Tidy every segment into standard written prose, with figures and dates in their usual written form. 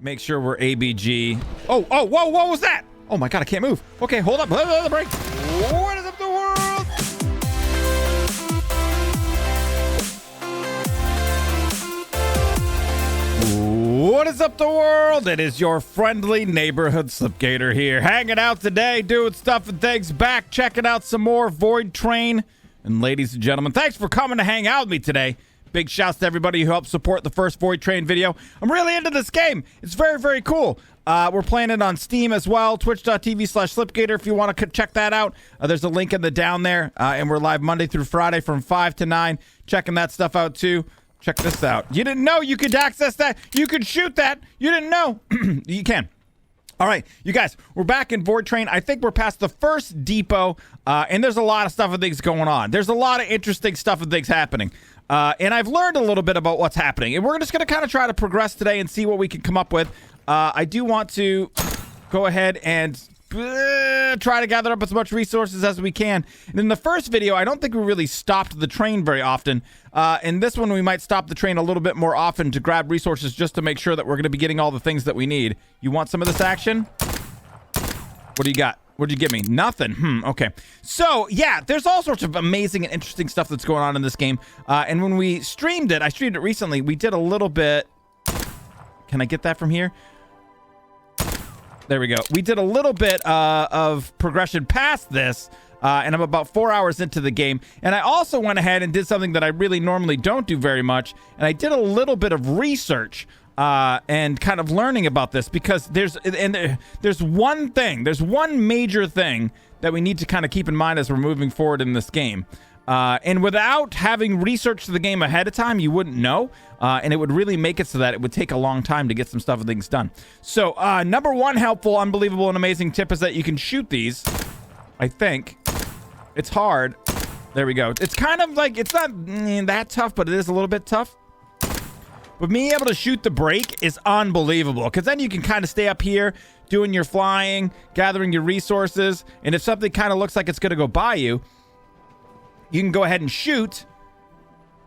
Make sure we're ABG. Oh, whoa, what was that? Oh my God, I can't move. Okay, hold up. Break. What is up the world? What is up the world? It is your friendly neighborhood Slipgator here, hanging out today, doing stuff and things, back checking out some more Voidtrain. And ladies and gentlemen, thanks for coming to hang out with me today. Big shouts to everybody who helped support the first Voidtrain video. I'm really into this game. It's very, very cool. We're playing it on Steam as well, twitch.tv/Slipgator if you want to check that out. There's a link in the down there, and we're live Monday through Friday from 5 to 9. Checking that stuff out too. Check this out. You didn't know you could access that? You could shoot that. You didn't know? You can. All right, you guys, we're back in Voidtrain. I think we're past the first depot, and there's a lot of stuff and things going on. There's a lot of interesting stuff and things happening. And I've learned a little bit about what's happening. And we're just going to kind of try to progress today and see what we can come up with. I do want to go ahead and try to gather up as much resources as we can. And in the first video, I don't think we really stopped the train very often. In this one, we might stop the train a little bit more often to grab resources just to make sure that we're going to be getting all the things that we need. You want some of this action? What do you got? What'd you give me? Nothing. Okay. So, yeah, there's all sorts of amazing and interesting stuff that's going on in this game. And when we streamed it, I streamed it recently, we did a little bit... Can I get that from here? There we go. We did a little bit of progression past this, and I'm about 4 hours into the game. And I also went ahead and did something that I really normally don't do very much, and I did a little bit of research and kind of learning about this, because there's one major thing that we need to kind of keep in mind as we're moving forward in this game. And without having researched the game ahead of time, you wouldn't know. And it would really make it so that it would take a long time to get some stuff and things done. So, number one helpful, unbelievable, and amazing tip is that you can shoot these. I think. It's hard. There we go. It's kind of like, it's not that tough, but it is a little bit tough. But being able to shoot the brake is unbelievable, because then you can kind of stay up here doing your flying, gathering your resources, and if something kind of looks like it's going to go by you, you can go ahead and shoot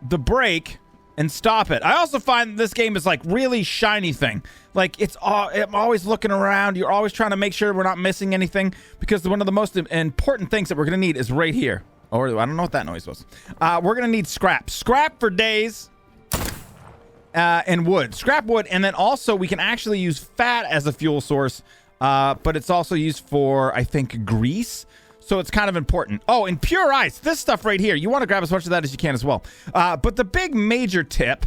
the brake and stop it. I also find this game is like really shiny thing. Like I'm always looking around. You're always trying to make sure we're not missing anything, because one of the most important things that we're going to need is right here. Or I don't know what that noise was. We're going to need scrap. Scrap for days. And wood. Scrap wood. And then also we can actually use fat as a fuel source. But it's also used for, I think, grease. So it's kind of important. Oh, and pure ice. This stuff right here. You want to grab as much of that as you can as well. But the big major tip...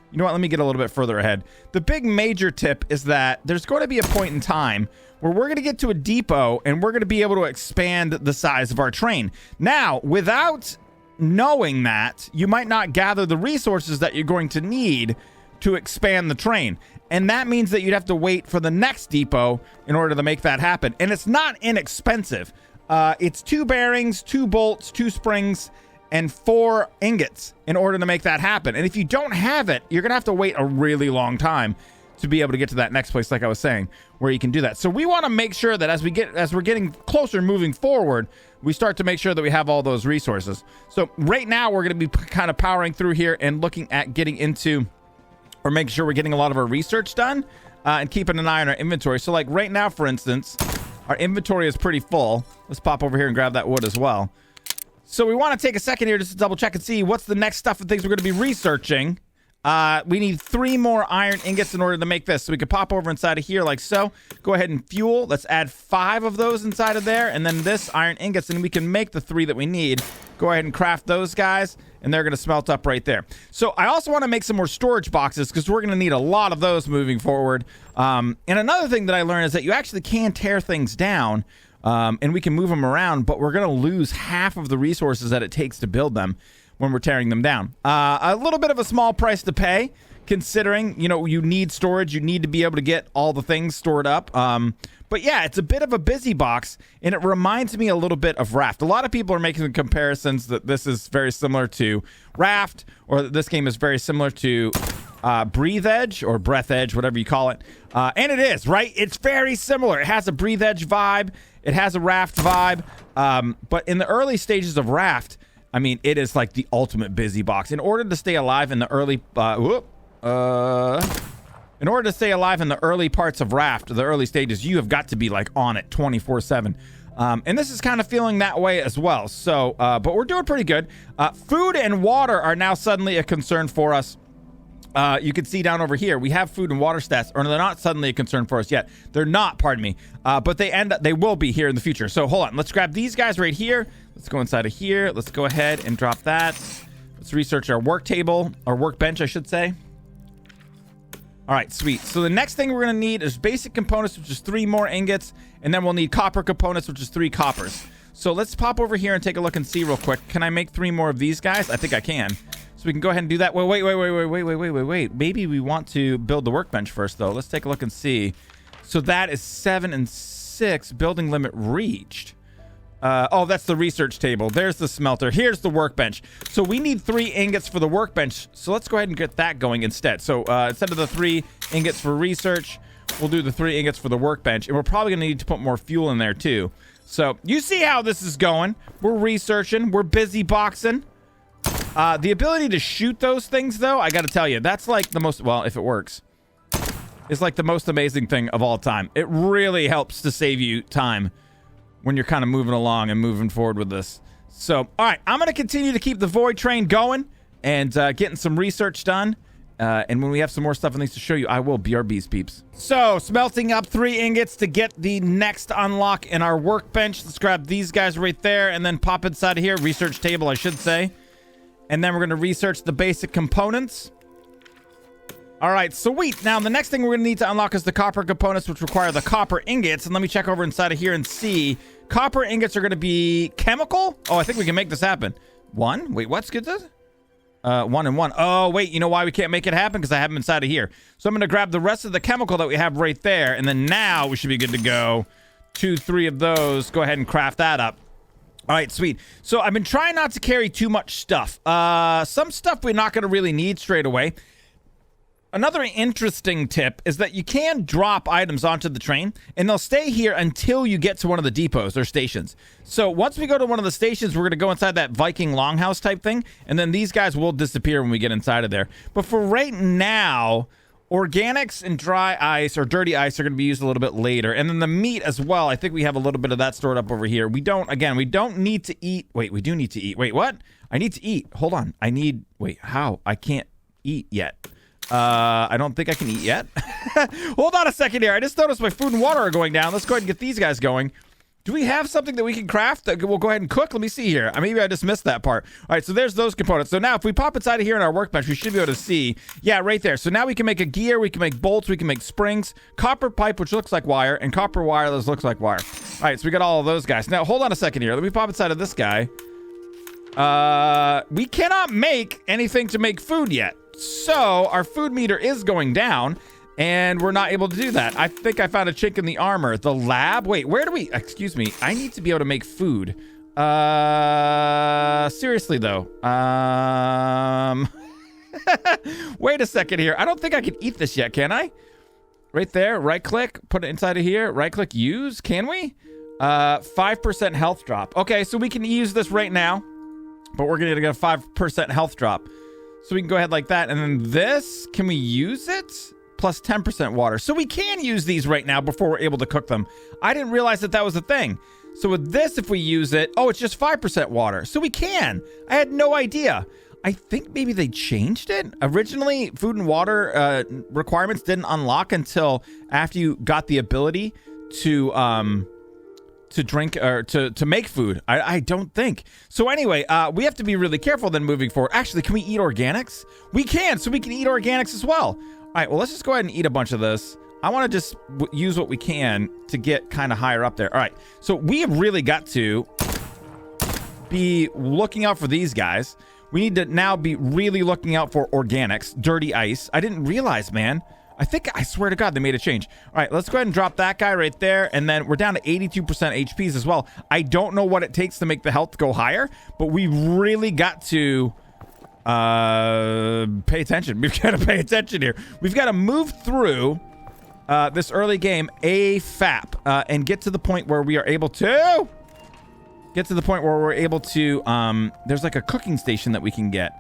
You know what? Let me get a little bit further ahead. The big major tip is that there's going to be a point in time where we're going to get to a depot and we're going to be able to expand the size of our train. Now, without knowing that, you might not gather the resources that you're going to need to expand the train. And that means that you'd have to wait for the next depot in order to make that happen. And it's not inexpensive. It's 2 bearings, 2 bolts, 2 springs, and 4 ingots in order to make that happen. And if you don't have it, you're going to have to wait a really long time to be able to get to that next place, like I was saying, where you can do that. So we want to make sure that as we're getting closer moving forward, we start to make sure that we have all those resources. So right now we're going to be kind of powering through here and looking at getting into, or making sure we're getting a lot of our research done, and keeping an eye on our inventory. So like right now, for instance, our inventory is pretty full. Let's pop over here and grab that wood as well. So we want to take a second here just to double check and see what's the next stuff and things we're going to be researching. We need 3 more iron ingots in order to make this. So we could pop over inside of here like so. Go ahead and fuel. Let's add 5 of those inside of there. And then this iron ingots, and we can make the 3 that we need. Go ahead and craft those guys, and they're going to smelt up right there. So I also want to make some more storage boxes, because we're going to need a lot of those moving forward. And another thing that I learned is that you actually can tear things down. And we can move them around, but we're going to lose half of the resources that it takes to build them when we're tearing them down. A little bit of a small price to pay, considering, you know, you need storage. You need to be able to get all the things stored up. But yeah, it's a bit of a busy box, and it reminds me a little bit of Raft. A lot of people are making comparisons that this is very similar to Raft, or that this game is very similar to Breathe Edge or Breath Edge, whatever you call it. And it is, right? It's very similar. It has a Breathe Edge vibe. It has a Raft vibe. But in the early stages of Raft, I mean, it is like the ultimate busy box. In order to stay alive in the early... In order to stay alive in the early parts of Raft, the early stages, you have got to be like on it 24/7. And this is kind of feeling that way as well. So, but we're doing pretty good. Food and water are now suddenly a concern for us. You can see down over here, we have food and water stats, or they're not suddenly a concern for us yet. They're not, pardon me. But they will be here in the future. So hold on, let's grab these guys right here. Let's go inside of here. Let's go ahead and drop that. Let's research our work table, or workbench, I should say. All right, sweet. So the next thing we're going to need is basic components, which is 3 more ingots, and then we'll need copper components, which is 3 coppers. So let's pop over here and take a look and see real quick. Can I make 3 more of these guys? I think I can. So we can go ahead and do that. Wait. Maybe we want to build the workbench first, though. Let's take a look and see. So that is 7 and 6. Building limit reached. Oh, that's the research table. There's the smelter. Here's the workbench. So we need 3 ingots for the workbench. So let's go ahead and get that going instead. So instead of the 3 ingots for research, we'll do the 3 ingots for the workbench. And we're probably going to need to put more fuel in there, too. So you see how this is going. We're researching. We're busy boxing. The ability to shoot those things, though, I got to tell you, that's like the most, well, if it works, it's like the most amazing thing of all time. It really helps to save you time when you're kind of moving along and moving forward with this. So, all right, I'm going to continue to keep the Voidtrain going and getting some research done. And when we have some more stuff and things to show you, I will. BRBs, peeps. So, smelting up 3 ingots to get the next unlock in our workbench. Let's grab these guys right there and then pop inside of here. Research table, I should say. And then we're going to research the basic components. All right, sweet. Now, the next thing we're going to need to unlock is the copper components, which require the copper ingots. And let me check over inside of here and see. Copper ingots are going to be chemical. Oh, I think we can make this happen. 1? Wait, what's good? 1 and 1. Oh, wait, you know why we can't make it happen? Because I have them inside of here. So I'm going to grab the rest of the chemical that we have right there. And then now we should be good to go. 2, 3 of those. Go ahead and craft that up. All right, sweet. So I've been trying not to carry too much stuff. Some stuff we're not going to really need straight away. Another interesting tip is that you can drop items onto the train, and they'll stay here until you get to one of the depots or stations. So once we go to one of the stations, we're going to go inside that Viking longhouse type thing, and then these guys will disappear when we get inside of there. But for right now, organics and dry ice or dirty ice are going to be used a little bit later. And then the meat as well, I think we have a little bit of that stored up over here. We don't need to eat. Wait, we do need to eat. Wait, what? I need to eat. Hold on. Wait, how? I can't eat yet. I don't think I can eat yet. Hold on a second here. I just noticed my food and water are going down. Let's go ahead and get these guys going. Do we have something that we can craft that we'll go ahead and cook? Let me see here. Maybe I just missed that part. All right, so there's those components. So now if we pop inside of here in our workbench, we should be able to see. Yeah, right there. So now we can make a gear. We can make bolts. We can make springs. Copper pipe, which looks like wire. And copper wire, that looks like wire. All right, so we got all of those guys. Now, hold on a second here. Let me pop inside of this guy. We cannot make anything to make food yet. So our food meter is going down, and we're not able to do that. I think I found a chink in the armor. The lab? Wait, where do we... Excuse me. I need to be able to make food. Seriously, though. Wait a second here. I don't think I can eat this yet, can I? Right there. Right-click. Put it inside of here. Right-click. Use. Can we? 5% health drop. Okay, so we can use this right now, but we're going to get a 5% health drop. So we can go ahead like that. And then this, can we use it? Plus 10% water. So we can use these right now before we're able to cook them. I didn't realize that was a thing. So with this, if we use it, oh, it's just 5% water. So we can. I had no idea. I think maybe they changed it. Originally, food and water requirements didn't unlock until after you got the ability to drink or to make food. I don't think. So anyway, we have to be really careful then moving forward. Actually, can we eat organics? We can, so we can eat organics as well. All right, well, let's just go ahead and eat a bunch of this. I want to just use what we can to get kind of higher up there. All right, so we have really got to be looking out for these guys. We need to now be really looking out for organics, dirty ice. I didn't realize, man. I swear to God, they made a change. All right, let's go ahead and drop that guy right there. And then we're down to 82% HPs as well. I don't know what it takes to make the health go higher, but we really got to pay attention. We've got to pay attention here. We've got to move through this early game AFAP and get to the point where we are able to... There's like a cooking station that we can get.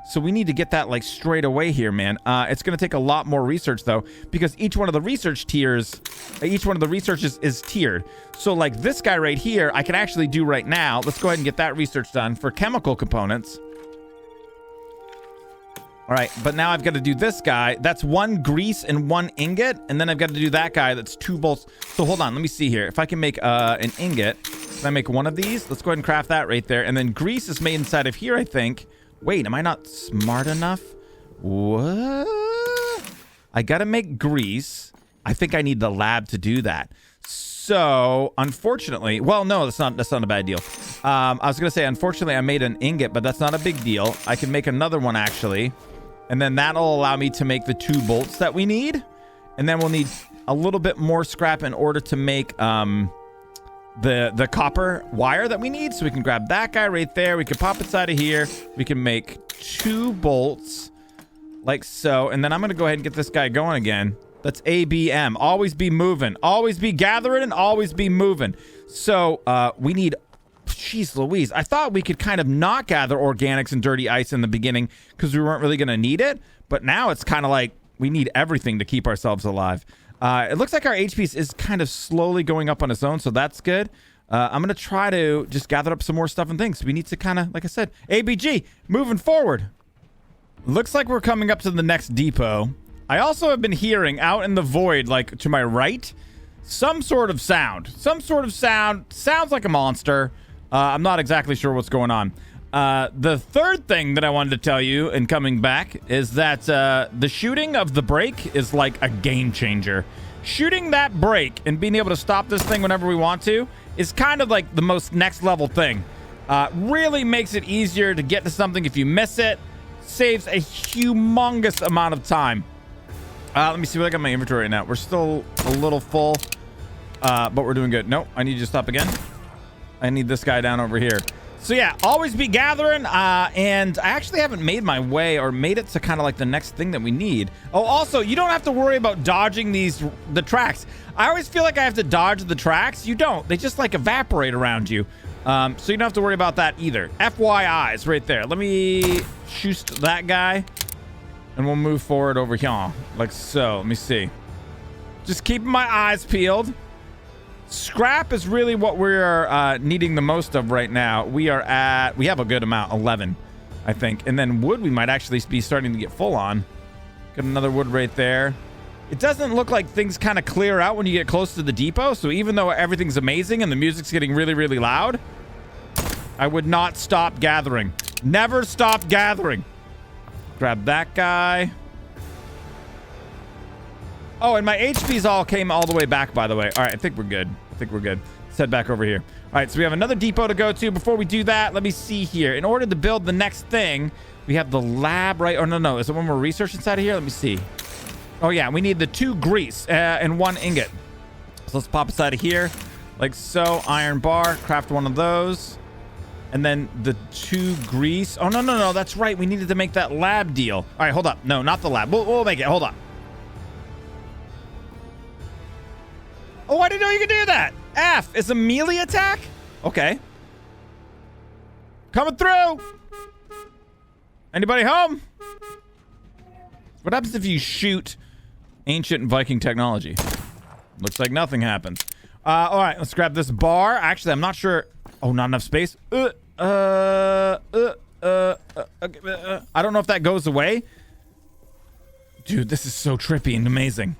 So we need to get that like straight away here, man. It's going to take a lot more research though, because each one of the research tiers, each one of the researches is tiered. So like this guy right here, I can actually do right now. Let's go ahead and get that research done for chemical components. All right, but now I've got to do this guy. That's 1 grease and 1 ingot. And then I've got to do that guy that's 2 bolts. So hold on, let me see here. If I can make an ingot, can I make one of these? Let's go ahead and craft that right there. And then grease is made inside of here, I think. Wait, am I not smart enough? What? I got to make grease. I think I need the lab to do that. So, unfortunately, well, no, that's not a bad deal. I was going to say, unfortunately, I made an ingot, but that's not a big deal. I can make another one, actually. And then that'll allow me to make the 2 bolts that we need. And then we'll need a little bit more scrap in order to make the copper wire that we need. So we can grab that guy right there. We can pop inside of here. We can make 2 bolts like so. And then I'm going to go ahead and get this guy going again. That's ABM. Always be moving. Always be gathering and always be moving. So we need... Jeez Louise. I thought we could kind of not gather organics and dirty ice in the beginning because we weren't really going to need it. But now it's kind of like we need everything to keep ourselves alive. It looks like our HP is kind of slowly going up on its own, so that's good. I'm going to try to just gather up some more stuff and things. We need to kind of, like I said, ABG, moving forward. Looks like we're coming up to the next depot. I also have been hearing out in the void, like to my right, some sort of sound. Some sort of sound. Sounds like a monster. I'm not exactly sure what's going on. The third thing that I wanted to tell you in coming back is that the shooting of the brake is like a game changer. Shooting that brake and being able to stop this thing whenever we want to is kind of like the most next level thing. Really makes it easier to get to something if you miss it. Saves a humongous amount of time. Let me see what I got in my inventory right now. We're still a little full, but we're doing good. Nope, I need you to stop again. I need this guy down over here. So yeah, always be gathering, and I actually haven't made my way or made it to kind of like the next thing that we need. Oh, also, you don't have to worry about dodging the tracks. I always feel like I have to dodge the tracks. You don't. They just like evaporate around you. So you don't have to worry about that either. FYIs right there. Let me shoot that guy, and we'll move forward over here like so. Let me see. Just keeping my eyes peeled. Scrap is really what we're needing the most of right now. We have a good amount, 11, I think. And then wood we might actually be starting to get full on. Got another wood right there. It doesn't look like things kind of clear out when you get close to the depot. So even though everything's amazing and the music's getting really, really loud, I would not stop gathering. Never stop gathering. Grab that guy. Oh, and my HP's all came all the way back, by the way. All right, I think we're good. Let's head back over here. All right, so we have another depot to go to. Before we do that, let me see here. In order to build the next thing, we have the lab, right? Or no. Is there one more research inside of here? Let me see. Oh, yeah, we need the 2 grease and 1 ingot. So let's pop inside of here like so. Iron bar, craft one of those. And then the 2 grease. Oh, no. That's right. We needed to make that lab deal. All right, hold up. No, not the lab. We'll make it. Hold on. Oh, I didn't know you could do that. F is a melee attack? Okay. Coming through. Anybody home? What happens if you shoot ancient Viking technology? Looks like nothing happens. All right, let's grab this bar. Actually, I'm not sure. Oh, not enough space. I don't know if that goes away. Dude, this is so trippy and amazing.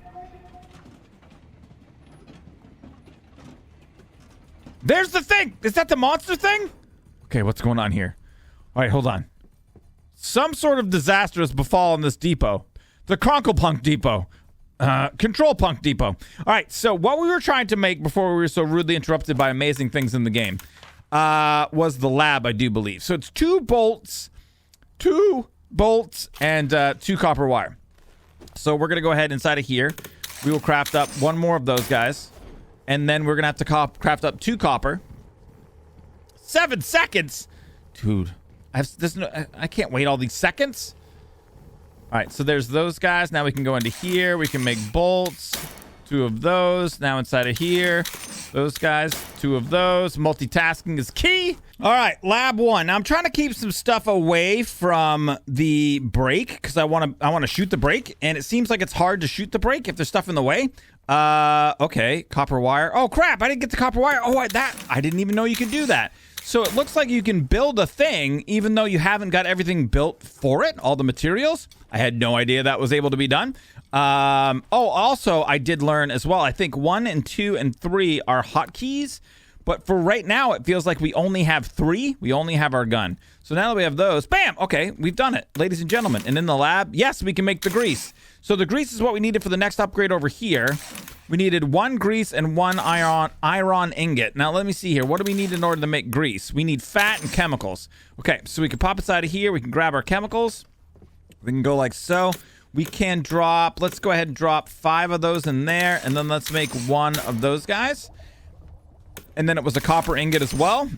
There's the thing! Is that the monster thing? Okay, what's going on here? All right, hold on. Some sort of disaster has befallen this depot. The Cronklepunk Depot. Control Punk Depot. All right, so what we were trying to make before we were so rudely interrupted by amazing things in the game was the lab, I do believe. So it's 2 bolts, and 2 copper wire. So we're going to go ahead inside of here. We will craft up 1 more of those guys. And then we're going to have to craft up 2 copper. 7 seconds? Dude, I can't wait all these seconds. All right, so there's those guys. Now we can go into here. We can make bolts. 2 of those. Now inside of here. Those guys. 2 of those. Multitasking is key. All right, lab 1. Now I'm trying to keep some stuff away from the break because I want to shoot the break, and it seems like it's hard to shoot the break if there's stuff in the way. Okay, copper wire. Oh crap! I didn't get the copper wire. Oh, I didn't even know you could do that. So it looks like you can build a thing even though you haven't got everything built for it, all the materials. I had no idea that was able to be done. Also, I did learn as well, I think 1 and 2 and 3 are hotkeys, but for right now, it feels like we only have 3. We only have our gun. So now that we have those, bam! Okay, we've done it, ladies and gentlemen. And in the lab, yes, we can make the grease. So the grease is what we needed for the next upgrade over here. We needed 1 grease and 1 iron ingot. Now, let me see here. What do we need in order to make grease? We need fat and chemicals. Okay, so we can pop inside of here. We can grab our chemicals. We can go like so. We can drop, let's go ahead and drop 5 of those in there. And then let's make 1 of those guys. And then it was a copper ingot as well.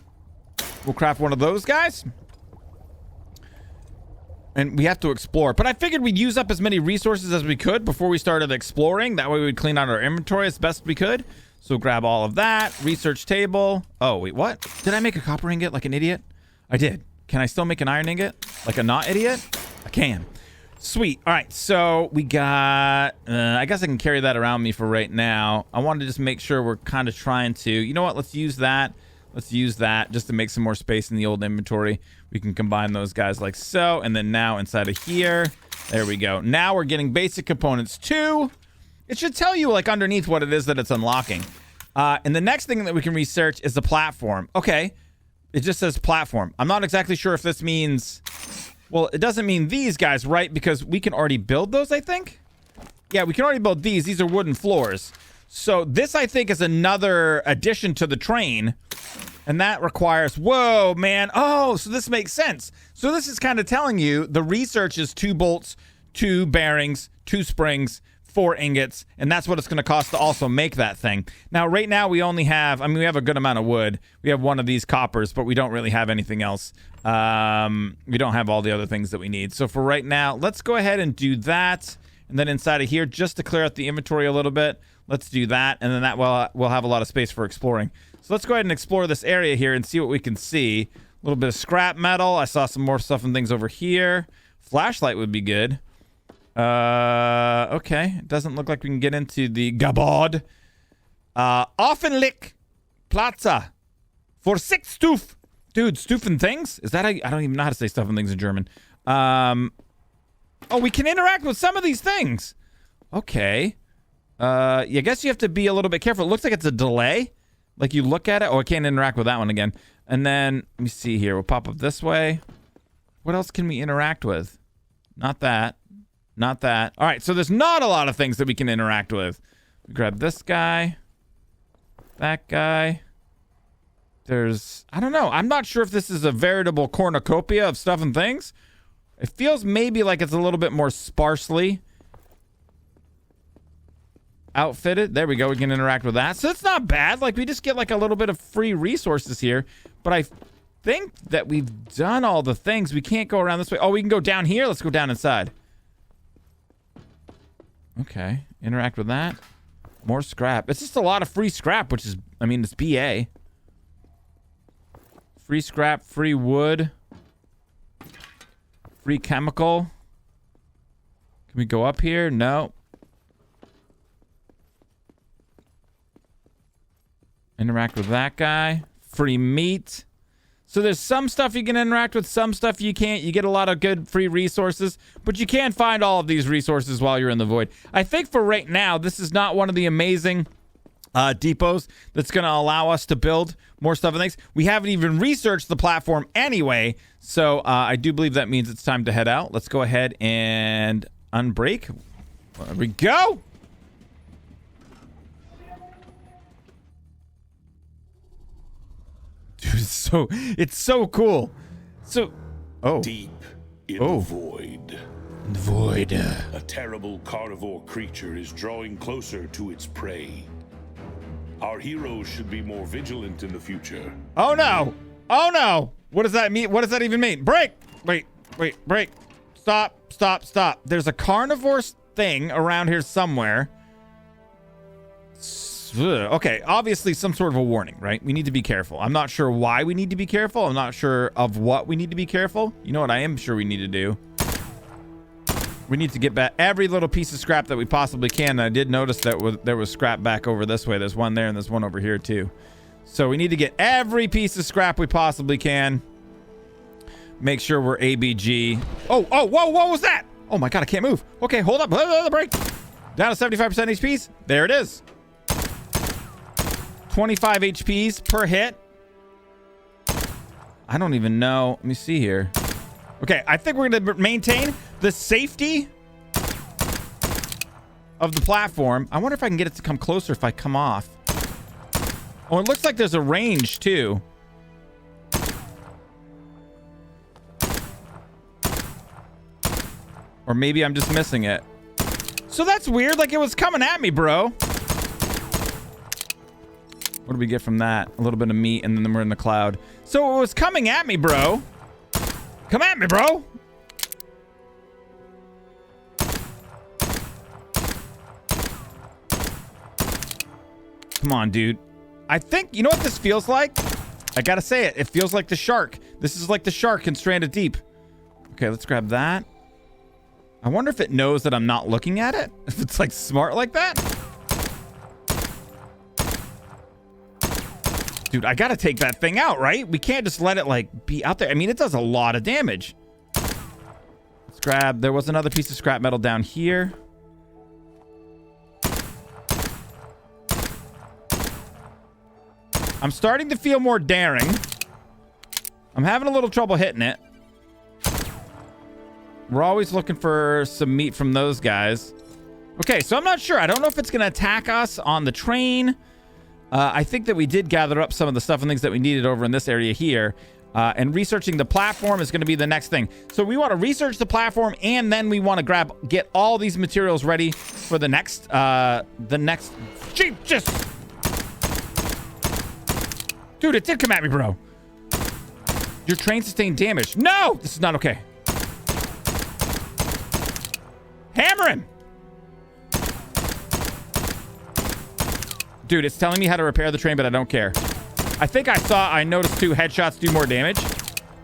We'll craft 1 of those guys. And we have to explore. But I figured we'd use up as many resources as we could before we started exploring. That way we'd clean out our inventory as best we could. So grab all of that. Research table. Oh, wait, what? Did I make a copper ingot like an idiot? I did. Can I still make an iron ingot? Like a not idiot? I can. Sweet. All right, so we got... I guess I can carry that around me for right now. I wanted to just make sure we're kind of trying to... You know what? Let's use that. Let's use that just to make some more space in the old inventory. We can combine those guys like so. And then now inside of here, there we go. Now we're getting basic components 2. It should tell you like underneath what it is that it's unlocking. And the next thing that we can research is the platform. Okay, it just says platform. I'm not exactly sure if this means... Well, it doesn't mean these guys, right? Because we can already build those, I think. Yeah, we can already build these. These are wooden floors. So this, I think, is another addition to the train. And that requires... Whoa, man. Oh, so this makes sense. So this is kind of telling you the research is 2 bolts, 2 bearings, 2 springs, 4 ingots. And that's what it's going to cost to also make that thing. Now, right now, we only have... I mean, we have a good amount of wood. We have 1 of these coppers, but we don't really have anything else. We don't have all the other things that we need. So for right now, let's go ahead and do that. And then inside of here, just to clear out the inventory a little bit, let's do that. And then that we'll have a lot of space for exploring. So let's go ahead and explore this area here and see what we can see. A little bit of scrap metal. I saw some more stuff and things over here. Flashlight would be good. Okay. It doesn't look like we can get into the Gabod. Offenlich Plaza for 6 Stuf. Dude, Stufen things? Is that I don't even know how to say stuff and things in German. Oh, we can interact with some of these things. Okay. Yeah, I guess you have to be a little bit careful. It looks like it's a delay. Like you look at it. Oh, I can't interact with that one again. And then, let me see here. We'll pop up this way. What else can we interact with? Not that. Not that. All right, so there's not a lot of things that we can interact with. We grab this guy. That guy. There's, I don't know. I'm not sure if this is a veritable cornucopia of stuff and things. It feels maybe like it's a little bit more sparsely outfitted. There we go. We can interact with that. So it's not bad. Like we just get like a little bit of free resources here. But I think that we've done all the things. We can't go around this way. Oh, we can go down here. Let's go down inside. Okay. Interact with that. More scrap. It's just a lot of free scrap, which is, I mean, it's BA. Free scrap, free wood, free chemical. Can we go up here? No. Interact with that guy. Free meat. So there's some stuff you can interact with, some stuff you can't. You get a lot of good free resources, but you can't find all of these resources while you're in the void. I think for right now, this is not one of the amazing depots that's going to allow us to build more stuff and things. We haven't even researched the platform anyway, so I do believe that means it's time to head out. Let's go ahead and unbreak. There we go. Dude, it's so cool. So, oh. Deep in the void. The void. A terrible carnivore creature is drawing closer to its prey. Our heroes should be more vigilant in the future. Oh no! Oh no! What does that mean? What does that even mean? Break! Wait, break. Stop. There's a carnivore thing around here somewhere. Okay, obviously some sort of a warning, right? We need to be careful. I'm not sure why we need to be careful. I'm not sure of what we need to be careful. You know what I am sure we need to do? We need to get back every little piece of scrap that we possibly can. And I did notice that there was scrap back over this way. There's one there and there's one over here too. So we need to get every piece of scrap we possibly can. Make sure we're ABG. Oh, whoa, what was that? Oh my God, I can't move. Okay, hold up, break. Down to 75% HPs. There it is. 25 HPs per hit. I don't even know. Let me see here. Okay, I think we're going to maintain the safety of the platform. I wonder if I can get it to come closer if I come off. Oh, it looks like there's a range too. Or maybe I'm just missing it. So that's weird. Like it was coming at me, bro. What do we get from that? A little bit of meat, and then we're in the cloud. So it was coming at me, bro. Come at me, bro. Come on, dude. I think, you know what this feels like? I gotta say it. It feels like the shark. This is like the shark in Stranded Deep. Okay, let's grab that. I wonder if it knows that I'm not looking at it. If it's like smart like that. Dude, I gotta take that thing out, right? We can't just let it like be out there. I mean, it does a lot of damage. Let's grab, there was another piece of scrap metal down here. I'm starting to feel more daring. I'm having a little trouble hitting it. We're always looking for some meat from those guys. Okay, so I'm not sure. I don't know if it's going to attack us on the train. I think that we did gather up some of the stuff and things that we needed over in this area here. And researching the platform is going to be the next thing. So we want to research the platform, and then we want to get all these materials ready for the next, Jeep, just... Dude, it did come at me, bro. Your train sustained damage. No! This is not okay. Hammer him! Dude, it's telling me how to repair the train, but I don't care. I think I noticed 2 headshots do more damage,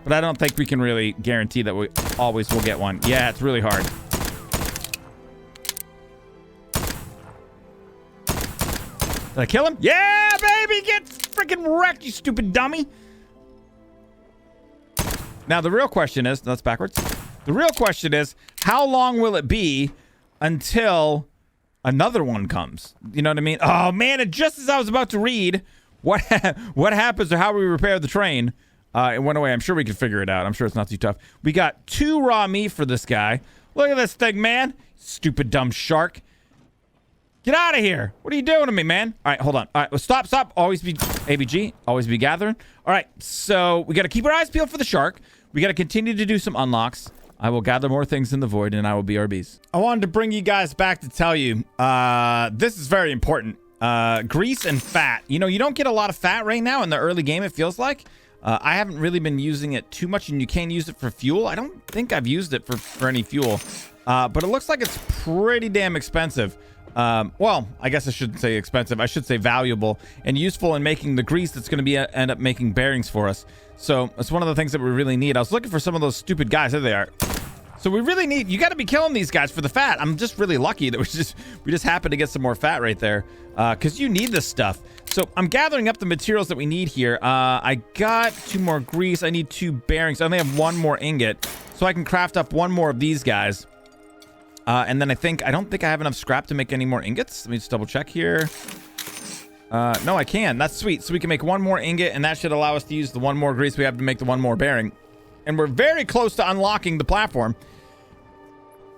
but I don't think we can really guarantee that we always will get one. Yeah, it's really hard. Did I kill him? Yeah, baby! Get freaking wrecked, you stupid dummy! Now, the real question is... That's backwards. The real question is, how long will it be until another one comes? You know what I mean? Oh, man, and just as I was about to read what happens or how we repair the train, it went away. I'm sure we can figure it out. I'm sure it's not too tough. We got 2 raw meat for this guy. Look at this thing, man. Stupid, dumb shark. Get out of here. What are you doing to me, man? All right, hold on. All right, well, stop. Always be ABG. Always be gathering. All right, so we got to keep our eyes peeled for the shark. We got to continue to do some unlocks. I will gather more things in the void, and I will be RBs. I wanted to bring you guys back to tell you, this is very important. Grease and fat. You know, you don't get a lot of fat right now in the early game, it feels like. I haven't really been using it too much, and you can use it for fuel. I don't think I've used it for any fuel, but it looks like it's pretty damn expensive. Well, I guess I shouldn't say expensive. I should say valuable and useful in making the grease that's going to end up making bearings for us. So it's one of the things that we really need. I was looking for some of those stupid guys. There they are. So we really need, you got to be killing these guys for the fat. I'm just really lucky that we just happened to get some more fat right there. Cause you need this stuff. So I'm gathering up the materials that we need here. I got 2 more grease. I need 2 bearings. I only have 1 more ingot, so I can craft up 1 more of these guys. And then I don't think I have enough scrap to make any more ingots. Let me just double check here. No, I can. That's sweet. So we can make 1 more ingot, and that should allow us to use the 1 more grease we have to make the 1 more bearing. And we're very close to unlocking the platform.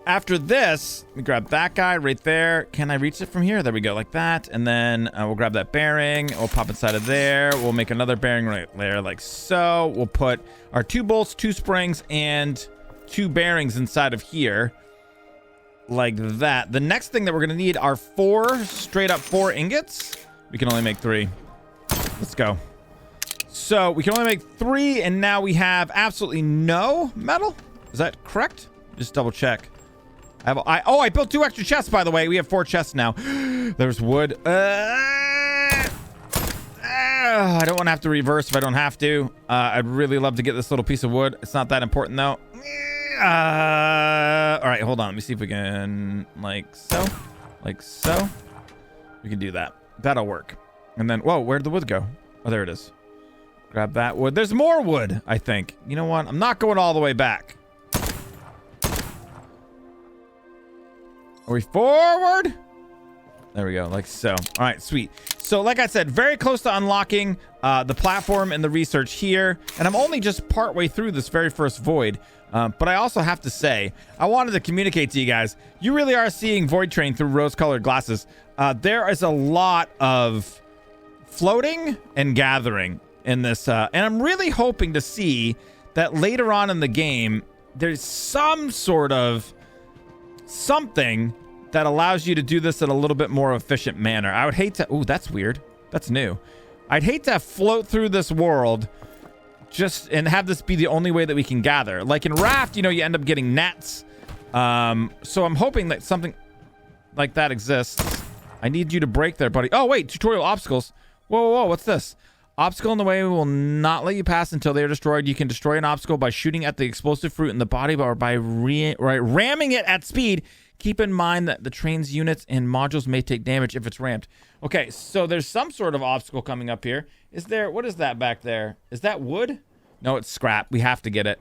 After this, we grab that guy right there. Can I reach it from here? There we go, like that. And then we'll grab that bearing. We'll pop inside of there. We'll make another bearing right there, like so. We'll put our 2 bolts, 2 springs, and 2 bearings inside of here. Like that. The next thing that we're going to need are 4 straight up 4 ingots. We can only make 3. Let's go. So we can only make 3, and now we have absolutely no metal. Is that correct? Just double check. I built 2 extra chests, by the way. We have 4 chests now. There's wood. I don't want to have to reverse if I don't have to. I'd really love to get this little piece of wood. It's not that important, though. All right, hold on. Let me see if we can, like so. Like so. We can do that. That'll work. And then, whoa, where'd the wood go? Oh, there it is. Grab that wood. There's more wood, I think. You know what? I'm not going all the way back. Are we forward? There we go, like so. All right, sweet. So like I said, very close to unlocking the platform and the research here. And I'm only just partway through this very first void. But I also have to say, I wanted to communicate to you guys, you really are seeing Voidtrain through rose-colored glasses. There is a lot of floating and gathering in this. And I'm really hoping to see that later on in the game, there's some sort of something that allows you to do this in a little bit more efficient manner. I would hate to... Ooh, that's weird. That's new. I'd hate to float through this world and have this be the only way that we can gather. Like in Raft, you know, you end up getting nets. So I'm hoping that something like that exists. I need you to break there, buddy. Oh, wait. Tutorial obstacles. Whoa, whoa, whoa. What's this? Obstacle in the way will not let you pass until they are destroyed. You can destroy an obstacle by shooting at the explosive fruit in the body or by ramming it at speed. Keep in mind that the train's units and modules may take damage if it's rammed. Okay, so there's some sort of obstacle coming up here. Is there... What is that back there? Is that wood? No, it's scrap. We have to get it.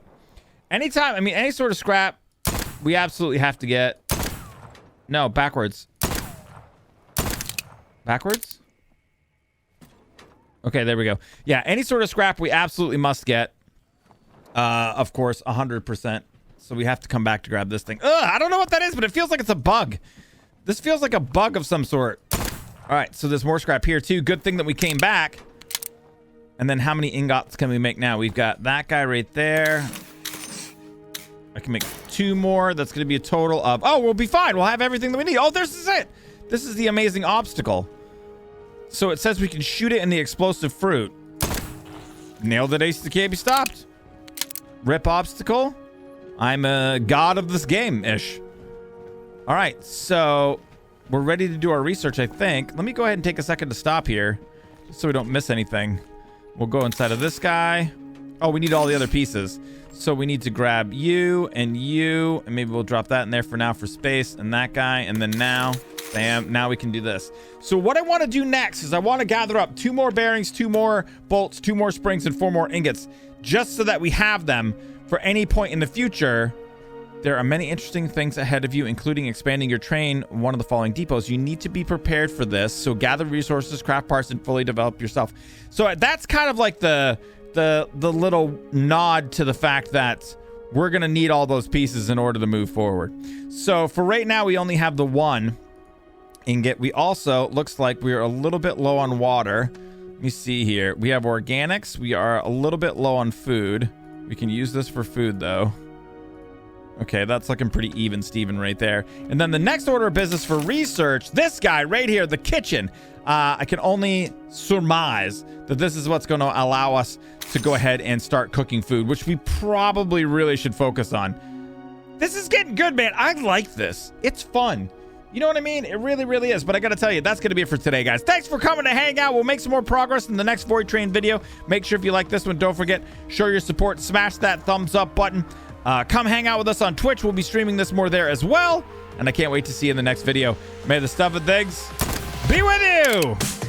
Anytime... I mean, any sort of scrap, we absolutely have to get... No, backwards. Backwards? Okay, there we go. Yeah, any sort of scrap we absolutely must get. Of course, 100%. So we have to come back to grab this thing. Ugh, I don't know what that is, but it feels like it's a bug. This feels like a bug of some sort. All right, so there's more scrap here too. Good thing that we came back. And then how many ingots can we make now? We've got that guy right there. I can make 2 more. That's going to be a total of... Oh, we'll be fine. We'll have everything that we need. Oh, this is it. This is the amazing obstacle. So it says we can shoot it in the explosive fruit. Nailed it, Ace. Can't be stopped. Rip obstacle. I'm a god of this game-ish. All right, so we're ready to do our research, I think. Let me go ahead and take a second to stop here, just so we don't miss anything. We'll go inside of this guy. Oh, we need all the other pieces. So we need to grab you, and maybe we'll drop that in there for now for space, and that guy, and then now, bam, now we can do this. So what I want to do next is I want to gather up 2 more bearings, 2 more bolts, 2 more springs, and 4 more ingots, just so that we have them for any point in the future. There are many interesting things ahead of you, including expanding your train, one of the following depots. You need to be prepared for this, so gather resources, craft parts, and fully develop yourself. So that's kind of like the little nod to the fact that we're going to need all those pieces in order to move forward. So for right now, we only have the 1 ingot. We also, looks like we're a little bit low on water. Let me see here. We have organics. We are a little bit low on food. We can use this for food, though. Okay, that's looking pretty even, Steven, right there. And then the next order of business for research, this guy right here, the kitchen. I can only surmise that this is what's going to allow us to go ahead and start cooking food, which we probably really should focus on. This is getting good, man. I like this. It's fun. You know what I mean? It really, really is. But I got to tell you, that's going to be it for today, guys. Thanks for coming to hang out. We'll make some more progress in the next Voidtrain video. Make sure if you like this one, don't forget, show your support. Smash that thumbs up button. Come hang out with us on Twitch. We'll be streaming this more there as well. And I can't wait to see you in the next video. May the stuff and things be with you.